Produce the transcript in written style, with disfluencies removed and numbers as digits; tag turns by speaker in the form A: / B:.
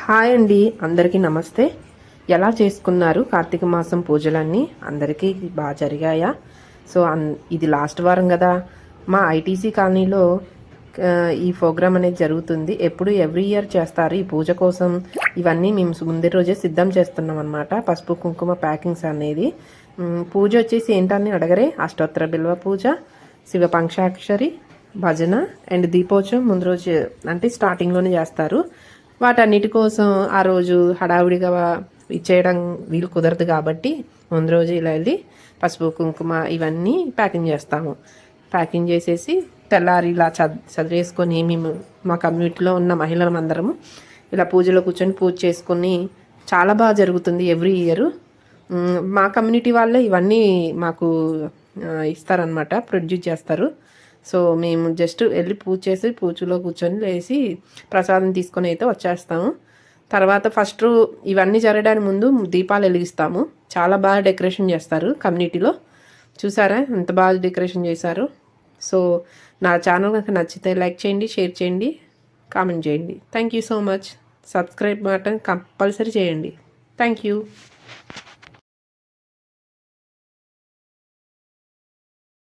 A: Hi అండి, అందరికీ నమస్తే. ఎలా చేసుకున్నారు కార్తీక మాసం పూజలన్నీ? అందరికీ బాగా జరిగాయా? సో ఇది లాస్ట్ వారం కదా. మా ఐటీసీ కాలనీలో ఈ ప్రోగ్రామ్ అనేది జరుగుతుంది. ఎవ్రీ ఇయర్ చేస్తారు ఈ పూజ కోసం. ఇవన్నీ మేము ముందే రోజే సిద్ధం చేస్తున్నాం అనమాట. పసుపు కుంకుమ ప్యాకింగ్స్ అనేది. పూజ వచ్చేసి ఏంటని అడగరే, అష్టోత్తర బిల్వ పూజ, శివ పంచాక్షరి భజన అండ్ దీపోత్సవం ముందు రోజు అంటే స్టార్టింగ్లోనే చేస్తారు. వాటన్నిటి కోసం ఆ రోజు హడావుడిగా ఇచ్చేయడం వీలు కుదరదు కాబట్టి ముందు రోజు ఇలా వెళ్ళి పసుపు కుంకుమ ఇవన్నీ ప్యాకింగ్ చేస్తాము. ప్యాకింగ్ చేసేసి తెల్లారి ఇలా చదివేసుకొని మేము మా కమ్యూనిటీలో ఉన్న మహిళలం అందరము ఇలా పూజలో కూర్చొని పూజ చేసుకొని చాలా బాగా జరుగుతుంది ఎవ్రీ ఇయర్. మా కమ్యూనిటీ వాళ్ళే ఇవన్నీ మాకు ఇస్తారనమాట, ప్రొడ్యూస్ చేస్తారు. సో మేము జస్ట్ వెళ్ళి పూజ చేసి పూజలో కూర్చొని లేసి ప్రసాదం తీసుకొని అయితే వచ్చేస్తాము. తర్వాత ఫస్ట్ ఇవన్నీ జరగడానికి ముందు దీపాలు వెలిగిస్తాము. చాలా బాగా డెకరేషన్ చేస్తారు కమ్యూనిటీలో. చూసారా ఎంత బాగా డెకరేషన్ చేశారు. సో నా ఛానల్ కనుక నచ్చితే లైక్ చేయండి, షేర్ చేయండి, కామెంట్ చేయండి. Thank you so much. Subscribe button compulsory చేయండి. Thank you.